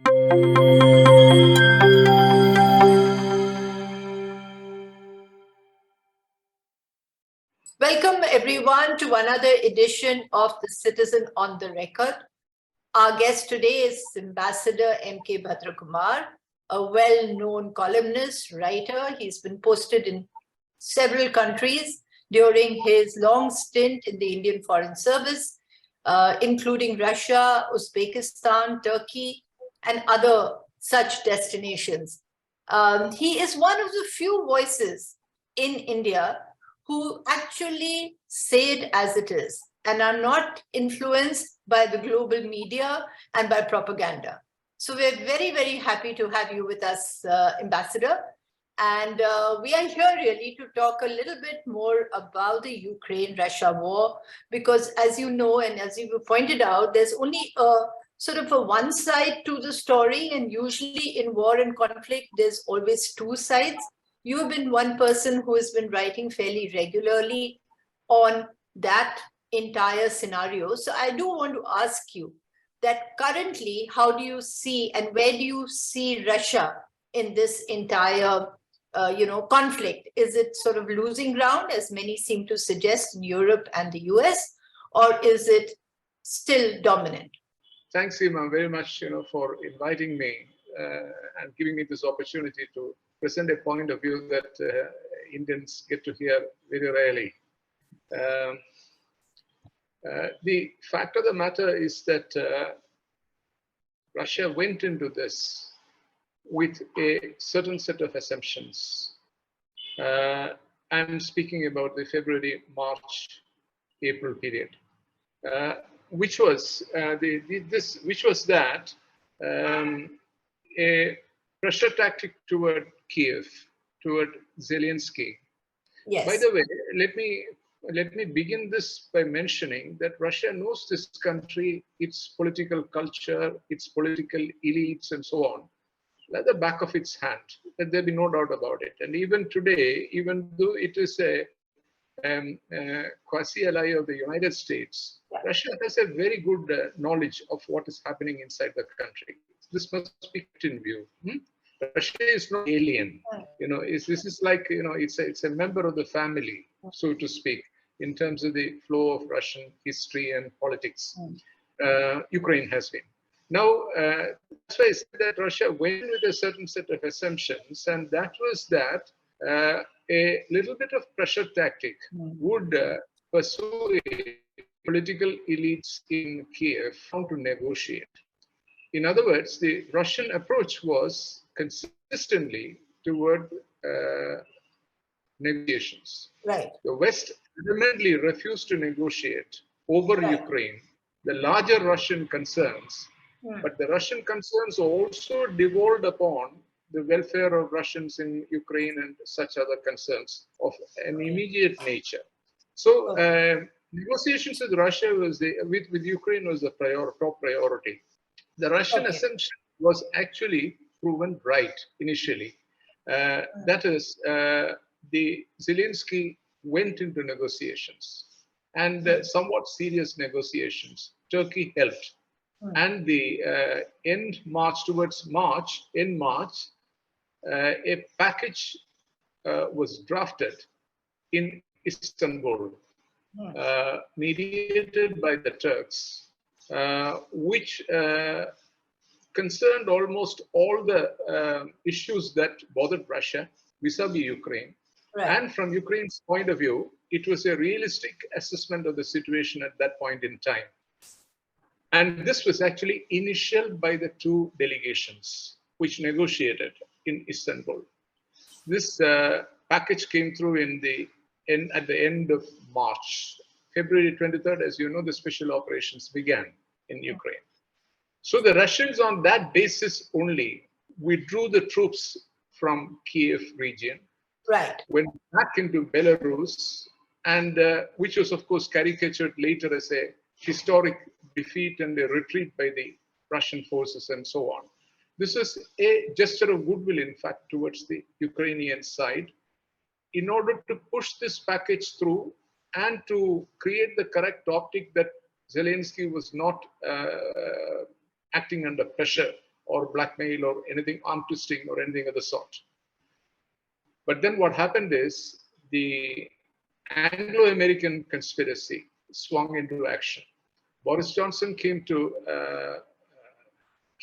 Welcome everyone to another edition of The Citizen on the Record. Our guest today is Ambassador MK Bhadrakumar, a well-known columnist, writer. He's been posted in several countries during his long stint in the Indian Foreign Service, including Russia, Uzbekistan, Turkey, and other such destinations. He is one of the few voices in India who actually say it as it is and are not influenced by the global media and by propaganda. So we're very, very happy to have you with us, Ambassador. And we are here really to talk a little bit more about the Ukraine-Russia war, because as you know, and as you pointed out, there's only a sort of a one side to the story, and usually in war and conflict, there's always two sides. You've been one person who has been writing fairly regularly on that entire scenario. So I do want to ask you that currently, how do you see and where do you see Russia in this entire conflict? Is it sort of losing ground, as many seem to suggest in Europe and the US, or is it still dominant? Thanks, Seema, very much for inviting me and giving me this opportunity to present a point of view that Indians get to hear very rarely. The fact of the matter is that Russia went into this with a certain set of assumptions. I'm speaking about the February, March, April period, which was that a pressure tactic toward Kiev, toward Zelensky. Yes. By the way, let me begin this by mentioning that Russia knows this country, its political culture, its political elites, and so on, at the back of its hand. Let there be no doubt about it. And even today, even though it is a quasi-ally of the United States, Russia has a very good knowledge of what is happening inside the country. This must be kept in view. Russia is not alien. This is like, it's a member of the family, so to speak, in terms of the flow of Russian history and politics. Ukraine has been. Now, that's why I said that Russia went with a certain set of assumptions, and that was that a little bit of pressure tactic would persuade political elites in Kiev how to negotiate. In other words, the Russian approach was consistently toward negotiations. Right. The West adamantly refused to negotiate over Ukraine, the larger Russian concerns, but the Russian concerns also devolved upon the welfare of Russians in Ukraine and such other concerns of an immediate nature. So negotiations with Russia with Ukraine was the top priority. The Russian assumption was actually proven right initially. That is, the Zelensky went into negotiations, and somewhat serious negotiations. Turkey helped. And the end March, a package was drafted in Istanbul, mediated by the Turks, which concerned almost all the issues that bothered Russia vis-a-vis Ukraine. Right. And from Ukraine's point of view, it was a realistic assessment of the situation at that point in time. And this was actually initialed by the two delegations which negotiated in Istanbul. This package came through at the end of March. February 23rd, as you know, the special operations began in Ukraine. So the Russians, on that basis only, withdrew the troops from Kiev region, went back into Belarus, and which was, of course, caricatured later as a historic defeat and a retreat by the Russian forces and so on. This was a gesture of goodwill, in fact, towards the Ukrainian side, in order to push this package through and to create the correct optic that Zelensky was not acting under pressure or blackmail or anything, arm twisting or anything of the sort. But then what happened is the Anglo-American conspiracy swung into action. Boris Johnson came to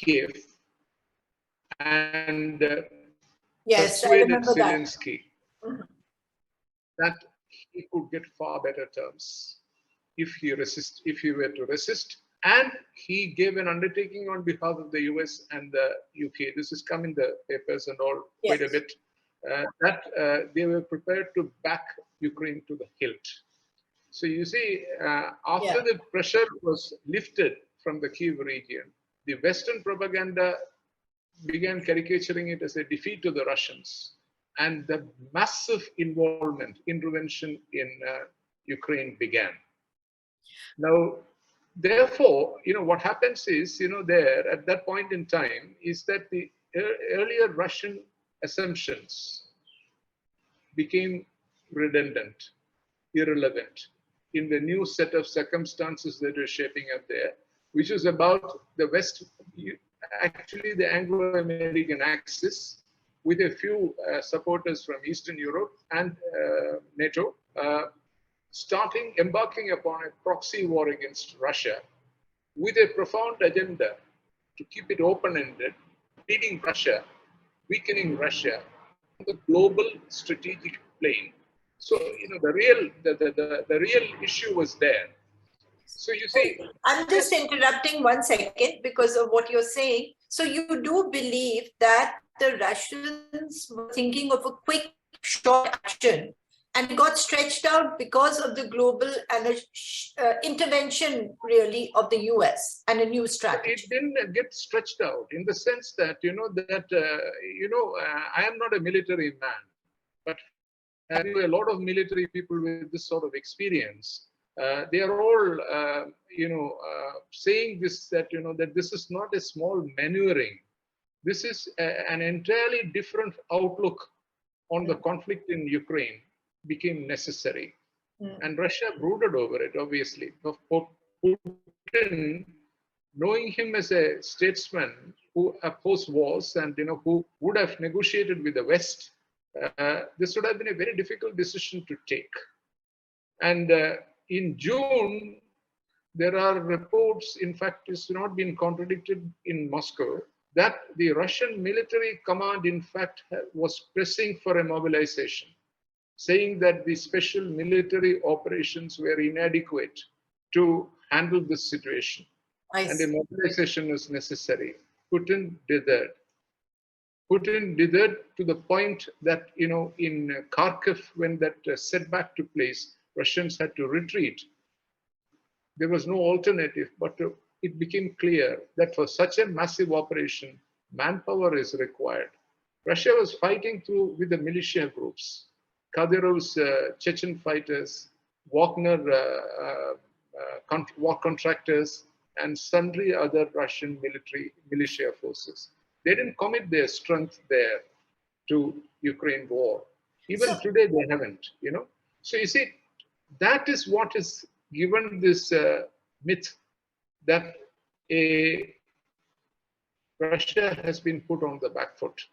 Kiev and Yes, I persuaded remember that. Zelensky that he could get far better terms if he were to resist. And he gave an undertaking on behalf of the US and the UK. This has come in the papers and all quite a bit. That they were prepared to back Ukraine to the hilt. So you see, after the pressure was lifted from the Kiev region, the Western propaganda began caricaturing it as a defeat to the Russians, and the massive intervention in Ukraine began. Now, therefore, what happens is, there at that point in time is that the earlier Russian assumptions became redundant, irrelevant in the new set of circumstances that were shaping up there, which is about the West, actually the Anglo-American axis, with a few supporters from Eastern Europe and NATO, embarking upon a proxy war against Russia with a profound agenda to keep it open-ended, beating Russia, weakening Russia on the global strategic plane. So, the real issue was there. So you see, I'm just interrupting 1 second because of what you're saying. So you do believe that the Russians were thinking of a quick, short action, and it got stretched out because of the global intervention, really, of the US and a new strategy. It didn't get stretched out in the sense that, I am not a military man, but I know a lot of military people with this sort of experience. They are all, saying this, that this is not a small maneuvering. This is an entirely different outlook on the conflict in Ukraine became necessary. And Russia brooded over it, obviously. Putin, knowing him as a statesman who opposed wars and who would have negotiated with the West, this would have been a very difficult decision to take. And in June, there are reports, in fact, it's not been contradicted in Moscow, that the Russian military command, in fact, was pressing for a mobilization, saying that the special military operations were inadequate to handle this situation. And a mobilization was necessary. Putin did that. Putin did that to the point that, in Kharkiv, when that setback took place, Russians had to retreat. There was no alternative, but it became clear that for such a massive operation, manpower is required. Russia was fighting with the militia groups, Kadyrov's Chechen fighters, Wagner war contractors, and sundry other Russian militia forces. They didn't commit their strength there to Ukraine war. Even today, they haven't, So you see, that is what is given this myth that Russia has been put on the back foot.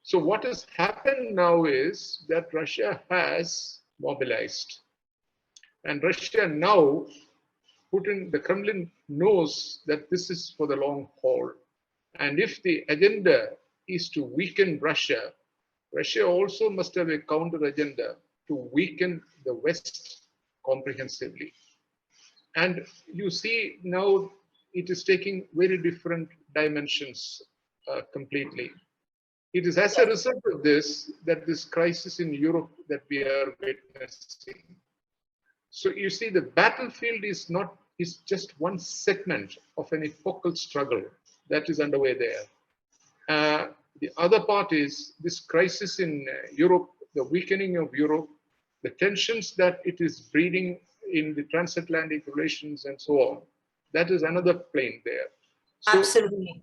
So what has happened now is that Russia has mobilized. And Russia now, the Kremlin knows that this is for the long haul. And if the agenda is to weaken Russia, Russia also must have a counter agenda to weaken the West comprehensively. And you see now it is taking very different dimensions completely. It is as a result of this that this crisis in Europe that we are witnessing. So you see, the battlefield is just one segment of an epochal struggle that is underway there. The other part is this crisis in Europe, the weakening of Europe, the tensions that it is breeding in the transatlantic relations and so on. That is another plane there. So, absolutely.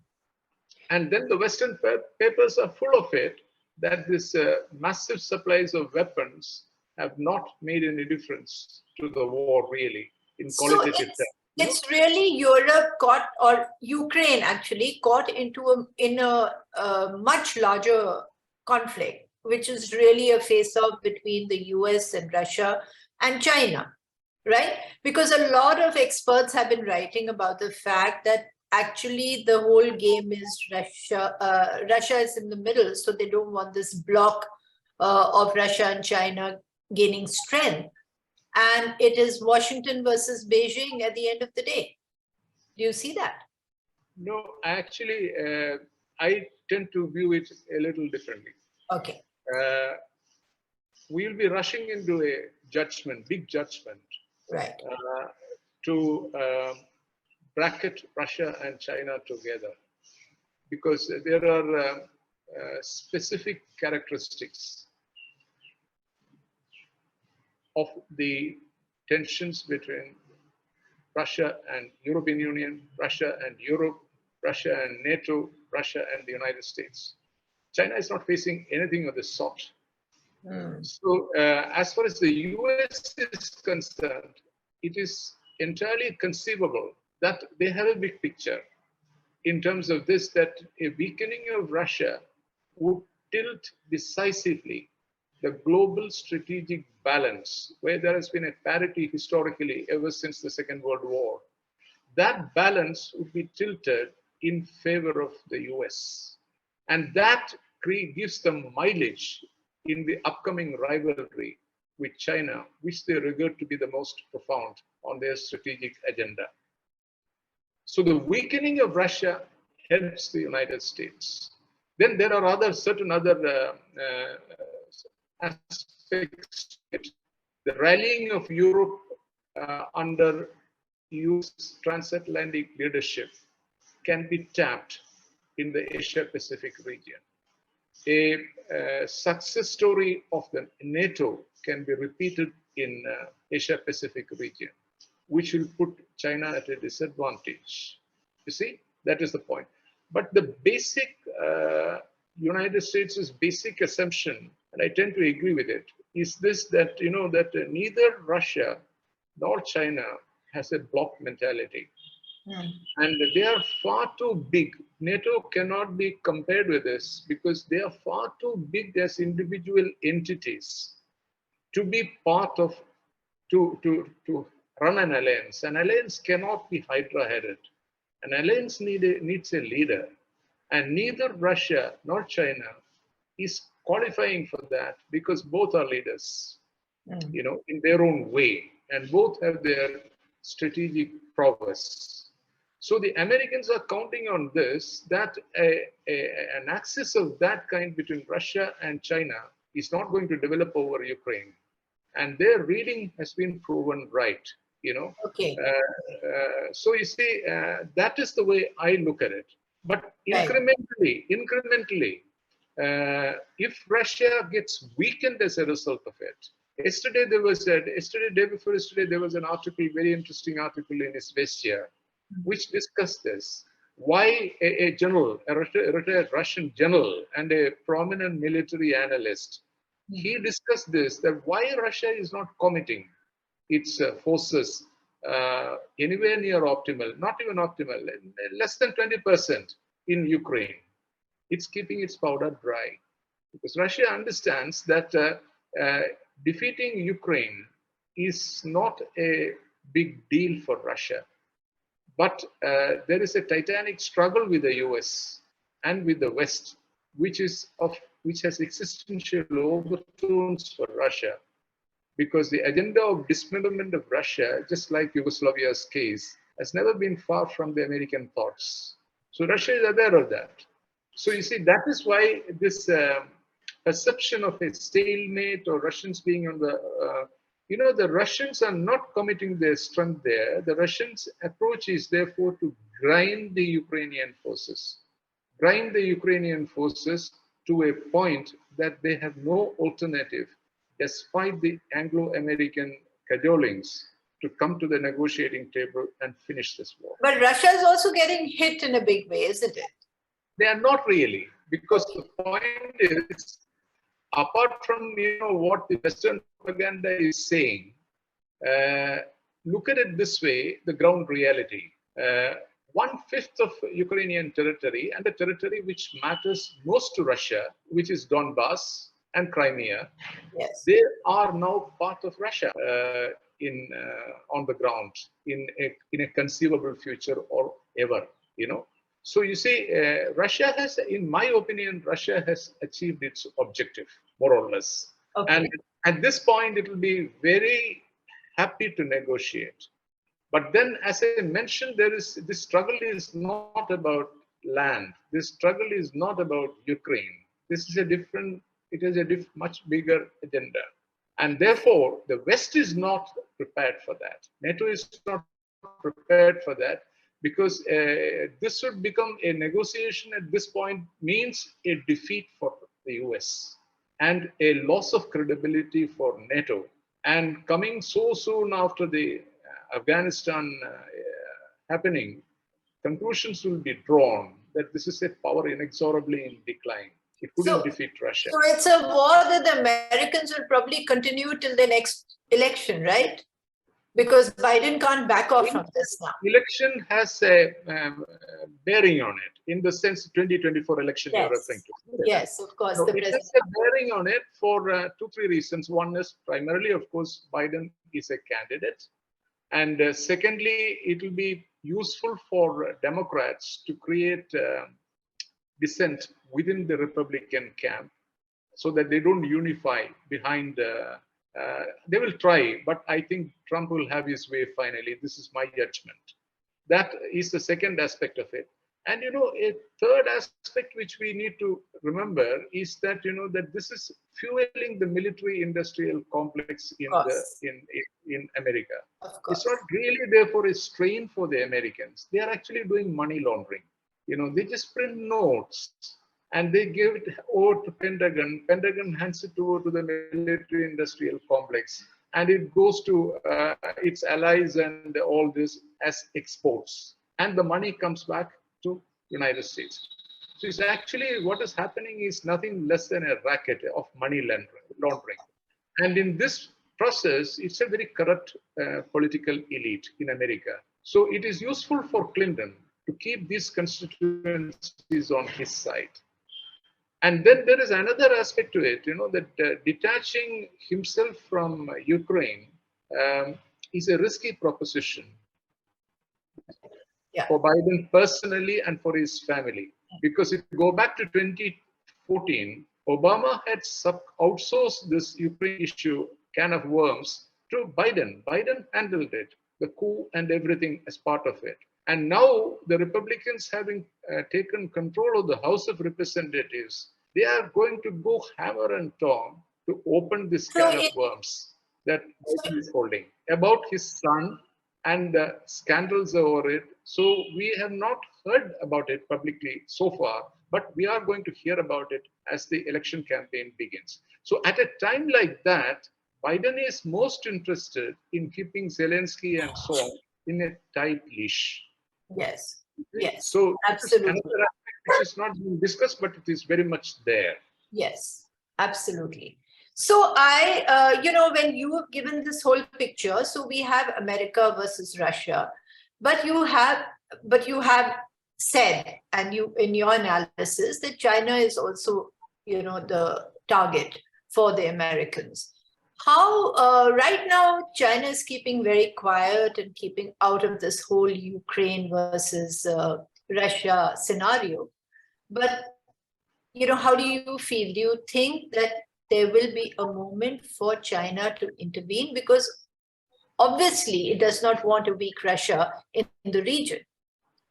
And then the Western papers are full of it, that this massive supplies of weapons have not made any difference to the war, really, in qualitative terms. It's really Europe caught, or Ukraine actually caught into a much larger conflict, which is really a face-off between the US and Russia and China, right? Because a lot of experts have been writing about the fact that actually the whole game is Russia. Russia is in the middle, so they don't want this block of Russia and China gaining strength. And it is Washington versus Beijing at the end of the day. Do you see that? No, actually, I tend to view it a little differently. Okay. We'll be rushing into a judgment, big judgment, Right. to bracket Russia and China together, because there are specific characteristics of the tensions between Russia and European Union, Russia and Europe, Russia and NATO, Russia and the United States. China is not facing anything of the sort. So as far as the US is concerned, it is entirely conceivable that they have a big picture in terms of this, that a weakening of Russia would tilt decisively the global strategic balance, where there has been a parity historically ever since the Second World War. That balance would be tilted in favor of the US. And that gives them mileage in the upcoming rivalry with China, which they regard to be the most profound on their strategic agenda. So the weakening of Russia helps the United States. Then there are certain other aspects. The rallying of Europe under US transatlantic leadership can be tapped in the Asia-Pacific region. A success story of the NATO can be repeated in Asia-Pacific region, which will put China at a disadvantage. You see, that is the point. But the basic United States' basic assumption, and I tend to agree with it, is this, that that neither Russia nor China has a bloc mentality. And they are far too big. NATO cannot be compared with this because they are far too big as individual entities to be part of, to run an alliance. An alliance cannot be hydra-headed. An alliance needs a leader. And neither Russia nor China is qualifying for that, because both are leaders, in their own way, and both have their strategic prowess. So the Americans are counting on this, that an axis of that kind between Russia and China is not going to develop over Ukraine. And their reading has been proven right, Okay. So you see, that is the way I look at it. But incrementally, if Russia gets weakened as a result of it, day before yesterday, there was an article, very interesting article in Izvestia, which discussed this. Why a general, a retired Russian general and a prominent military analyst, he discussed this, that why Russia is not committing its forces anywhere near optimal, not even optimal, less than 20% in Ukraine. It's keeping its powder dry. Because Russia understands that defeating Ukraine is not a big deal for Russia. But there is a titanic struggle with the US and with the West, which has existential overtones for Russia, because the agenda of dismemberment of Russia, just like Yugoslavia's case, has never been far from the American thoughts. So Russia is aware of that. So you see, that is why this perception of a stalemate or Russians being on the the Russians are not committing their strength there. The Russians' approach is therefore to grind the Ukrainian forces. Grind the Ukrainian forces to a point that they have no alternative, despite the Anglo-American cajolings, to come to the negotiating table and finish this war. But Russia is also getting hit in a big way, isn't it? They are not really, because the point is, apart from what the Western propaganda is saying, look at it this way, the ground reality. 1/5 of Ukrainian territory, and the territory which matters most to Russia, which is Donbass and Crimea, Yes. they are now part of Russia on the ground in a conceivable future or ever. So you see, Russia has, in my opinion, Russia has achieved its objective more or less, and at this point, it will be very happy to negotiate. But then, as I mentioned, this struggle is not about land. This struggle is not about Ukraine. This is it is a much bigger agenda. And therefore, the West is not prepared for that. NATO is not prepared for that because this would become a negotiation at this point means a defeat for the US and a loss of credibility for NATO. And coming so soon after the Afghanistan happening, conclusions will be drawn that this is a power inexorably in decline. It couldn't defeat Russia. So it's a war that the Americans will probably continue till the next election, right? Because Biden can't back off from this now. Election has a bearing on it, in the sense 2024 election you're referring to. Yes, of course. So it has a bearing on it for 2-3 reasons. One is primarily, of course, Biden is a candidate. And secondly, it will be useful for Democrats to create dissent within the Republican camp so that they don't unify behind. They will try, but I think Trump will have his way finally. This is my judgment. That is the second aspect of it. And a third aspect which we need to remember is that that this is fueling the military-industrial complex in America. It's not really therefore a strain for the Americans. They are actually doing money laundering. They just print notes and they give it over to Pentagon. Pentagon hands it over to the military-industrial complex, and it goes to its allies and all this as exports, and the money comes back to United States. So it's actually what is happening is nothing less than a racket of money laundering. And in this process, it's a very corrupt political elite in America. So it is useful for Clinton to keep these constituencies on his side. And then there is another aspect to it, that detaching himself from Ukraine is a risky proposition for Biden personally and for his family. Because if you go back to 2014, Obama had outsourced this Ukraine issue, can of worms, to Biden. Biden handled it, the coup and everything as part of it. And now the Republicans having taken control of the House of Representatives, they are going to go hammer and tong to open this can of worms that Biden is holding about his son and the scandals over it. So we have not heard about it publicly so far, but we are going to hear about it as the election campaign begins. So at a time like that, Biden is most interested in keeping Zelensky and so on in a tight leash. Yes. Yes. So absolutely. Another aspect which is not being discussed, but it is very much there. Yes, absolutely. So when you have given this whole picture, so we have America versus Russia, but you have said, and you in your analysis, that China is also, the target for the Americans. How right now China is keeping very quiet and keeping out of this whole Ukraine versus Russia scenario. But, how do you feel? Do you think that there will be a moment for China to intervene? Because obviously it does not want a weak Russia in the region.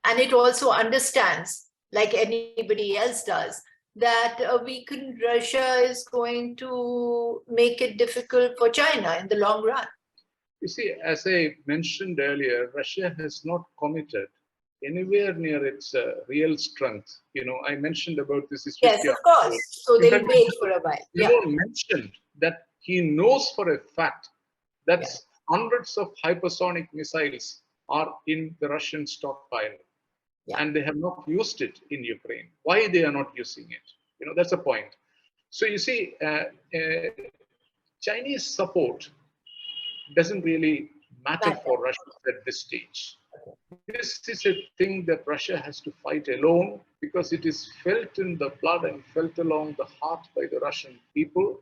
And it also understands, like anybody else does, that a weakened Russia is going to make it difficult for China in the long run. You see, as I mentioned earlier, Russia has not committed anywhere near its real strength. I mentioned about this. Yes, of course. So they'll wait for a while. Mentioned that he knows for a fact that hundreds of hypersonic missiles are in the Russian stockpile. And they have not used it in Ukraine. Why they are not using it? That's a point. So you see, Chinese support doesn't really matter for Russia at this stage. This is a thing that Russia has to fight alone because it is felt in the blood and felt along the heart by the Russian people.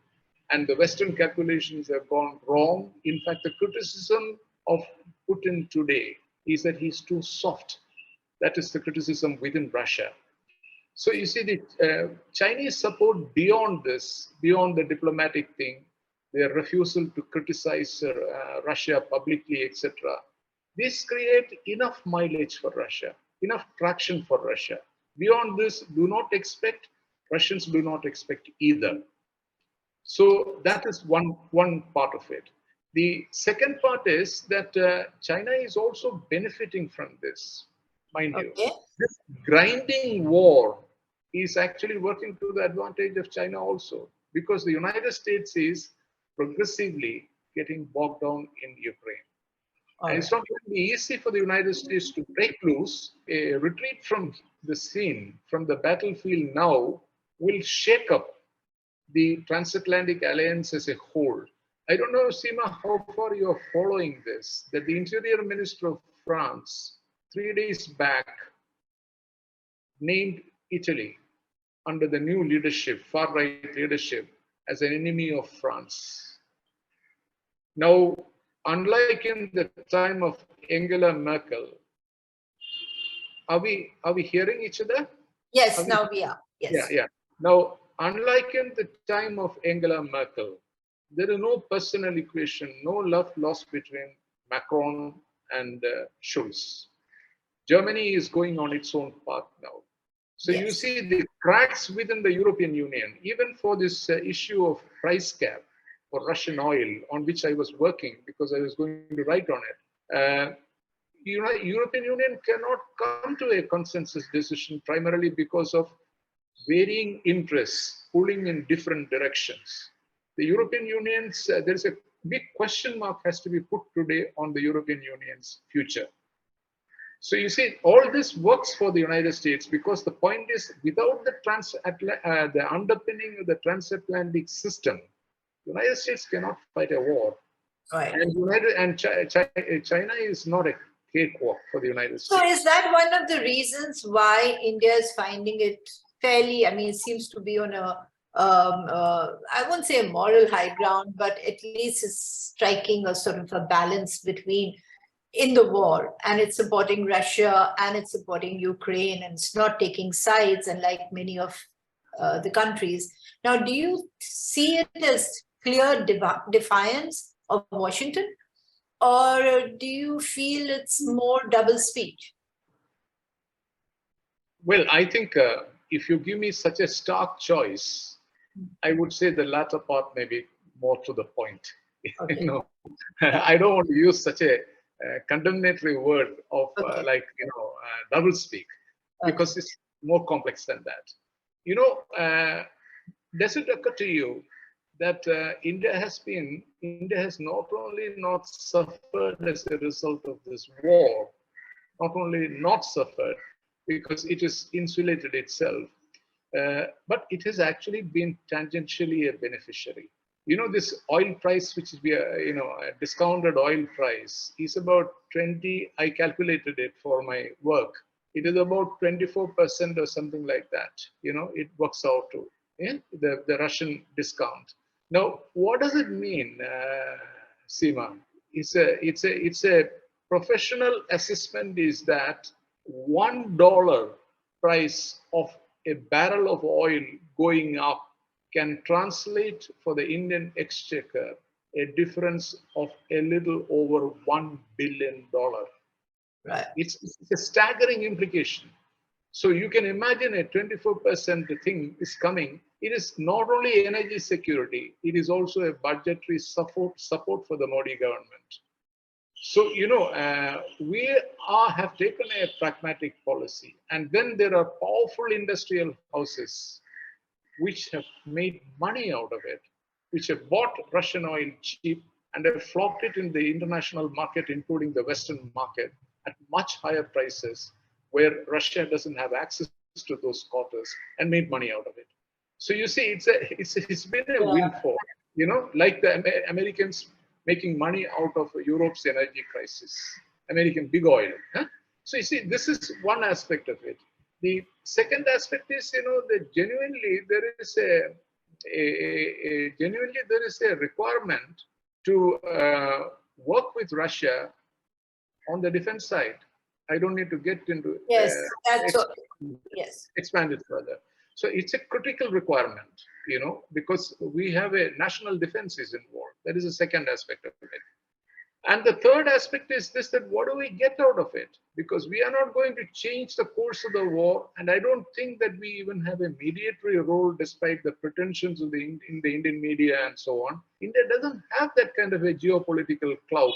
And the Western calculations have gone wrong. In fact, the criticism of Putin today is that he's too soft. That is the criticism within Russia. So you see, the Chinese support beyond this, beyond the diplomatic thing, their refusal to criticize Russia publicly, etc. This create enough mileage for Russia, enough traction for Russia. Beyond this, do not expect, Russians do not expect either. So that is one part of it. The second part is that China is also benefiting from this, mind you. This grinding war is actually working to the advantage of China also, because the United States is progressively getting bogged down in Ukraine. And it's not going to be easy for the United States to break loose. A retreat from the scene, from the battlefield now, will shake up the transatlantic alliance as a whole. I don't know, Seema, how far you're following this, that the Interior Minister of France, 3 days back, named Italy under the new leadership, far-right leadership, as an enemy of France. Now, unlike in the time of Angela Merkel, are we hearing each other? Yes, now we are. Yes. Yeah. Now, unlike in the time of Angela Merkel, there is no personal equation, no love lost between Macron and Schulz. Germany is going on its own path now. So you see the cracks within the European Union, even for this issue of price cap for Russian oil, on which I was working because I was going to write on it. European Union cannot come to a consensus decision primarily because of varying interests pulling in different directions. The European Union's, there's a big question mark has to be put today on the European Union's future. So you see, all this works for the United States because the point is, without the underpinning of the transatlantic system, the United States cannot fight a war. Right. And China is not a cakewalk for the United States. So is that one of the reasons why India is finding it fairly, I mean, it seems to be on a, I won't say a moral high ground, but at least it's striking a sort of a balance between in the war, and it's supporting Russia and it's supporting Ukraine, and it's not taking sides, and like many of the countries. Now, do you see it as clear defiance of Washington, or do you feel it's more double speech? Well, I think if you give me such a stark choice, I would say the latter part may be more to the point. Okay. You know, I don't want to use such a condemnatory word of double speak, because it's more complex than that. You know, does it occur to you that India has not only not suffered as a result of this war, not only not suffered because it has insulated itself, but it has actually been tangentially a beneficiary. You know, this oil price, which is, a discounted oil price, is about 20, I calculated it for my work. It is about 24% or something like that. You know, it works out to the Russian discount. Now, what does it mean, Seema? It's a professional assessment is that $1 price of a barrel of oil going up can translate for the Indian exchequer a difference of a little over $1 billion. Right. It's a staggering implication. So you can imagine a 24% thing is coming. It is not only energy security, it is also a budgetary support for the Modi government. So, you know, we have taken a pragmatic policy, and then there are powerful industrial houses which have made money out of it, which have bought Russian oil cheap and have flopped it in the international market, including the Western market, at much higher prices, where Russia doesn't have access to those quotas, and made money out of it. So you see, it's been a windfall. You know, like the Americans making money out of Europe's energy crisis, American big oil. Huh? So you see, this is one aspect of it. The second aspect is, that genuinely there is genuinely there is a requirement to work with Russia on the defense side. I don't need to get into Yes, that's all. Yes. expand it further. So it's a critical requirement, because we have a national defense is involved. That is the second aspect of it. And the third aspect is this, that what do we get out of it? Because we are not going to change the course of the war. And I don't think that we even have a mediatory role, despite the pretensions of in the Indian media and so on. India doesn't have that kind of a geopolitical clout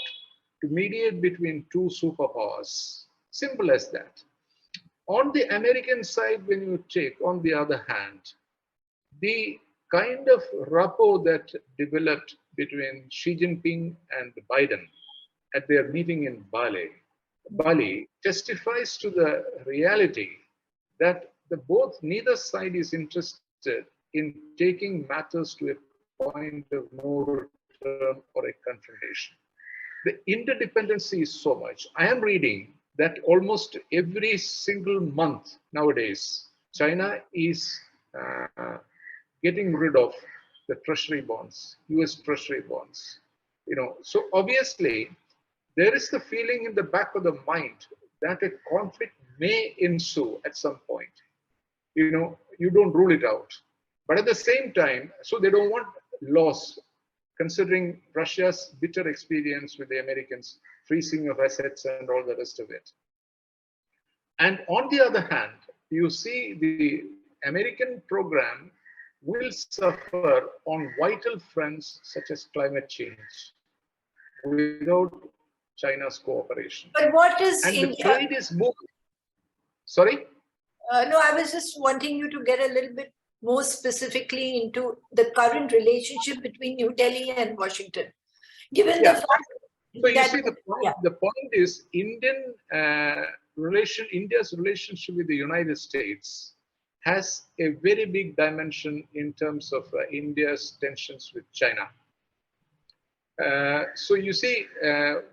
to mediate between two superpowers. Simple as that. On the American side, when you take, on the other hand, the kind of rapport that developed between Xi Jinping and Biden at their meeting in Bali testifies to the reality that neither side is interested in taking matters to a point of no return or a confrontation. The interdependency is so much. I am reading that almost every single month nowadays, China is getting rid of the treasury bonds, US treasury bonds. So obviously, there is the feeling in the back of the mind that a conflict may ensue at some point. You don't rule it out. But at the same time, so they don't want loss, considering Russia's bitter experience with the Americans, freezing of assets and all the rest of it. And on the other hand, you see the American program will suffer on vital fronts such as climate change without China's cooperation. But what is and India? The trade is moving. Sorry? No, I was just wanting you to get a little bit more specifically into the current relationship between New Delhi and Washington. Given the fact so you that, see, the point is India's relationship with the United States has a very big dimension in terms of India's tensions with China. So you see,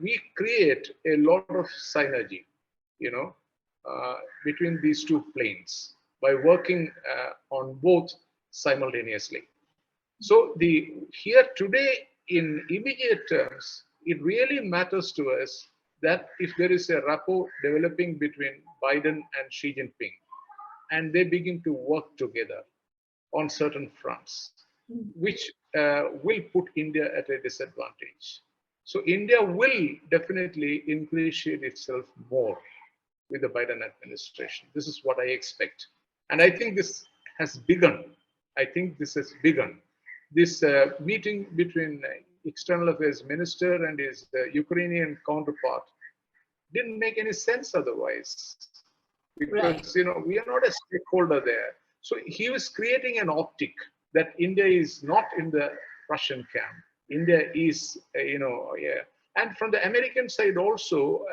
we create a lot of synergy, between these two planes by working on both simultaneously. So here today, in immediate terms, it really matters to us that if there is a rapport developing between Biden and Xi Jinping, and they begin to work together on certain fronts, which will put India at a disadvantage. So India will definitely ingratiate itself more with the Biden administration. This is what I expect. And I think this has begun. This meeting between External Affairs Minister and his Ukrainian counterpart didn't make any sense otherwise. Because, we are not a stakeholder there. So he was creating an optic that India is not in the Russian camp. India is, And from the American side also,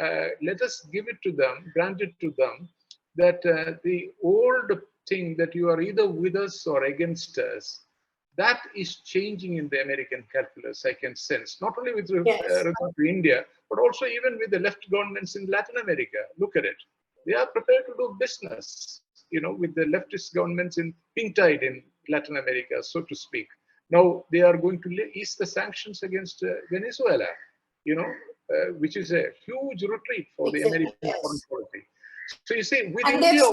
let us give it to them, grant it to them, that the old thing that you are either with us or against us, that is changing in the American calculus, I can sense, not only with regard to India, but also even with the left governments in Latin America. Look at it. They are prepared to do business, with the leftist governments in pink tide in Latin America, so to speak. Now they are going to ease the sanctions against Venezuela, which is a huge retreat for the American foreign policy. So you see, with India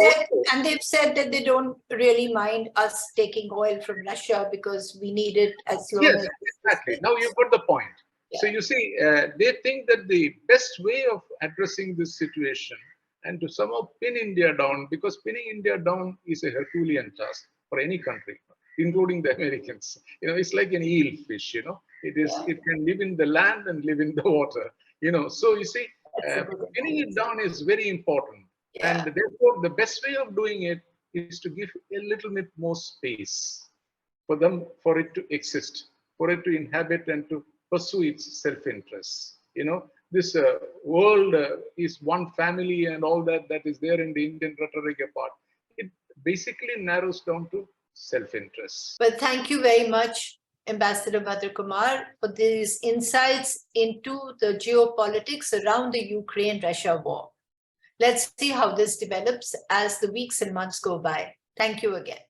and they've said that they don't really mind us taking oil from Russia because we need it as long as. Exactly. Now you've got the point. So you see, they think that the best way of addressing this situation and to somehow pin India down, because pinning India down is a Herculean task for any country, including the Americans. It's like an eel fish, it can live in the land and live in the water, So you see, pinning it down is very important. And therefore, the best way of doing it is to give a little bit more space for it to exist, for it to inhabit and to pursue its self-interest. This world is one family and all that is there in the Indian rhetoric apart. It basically narrows down to self-interest. But thank you very much, Ambassador Bhadrakumar, for these insights into the geopolitics around the Ukraine-Russia war. Let's see how this develops as the weeks and months go by. Thank you again.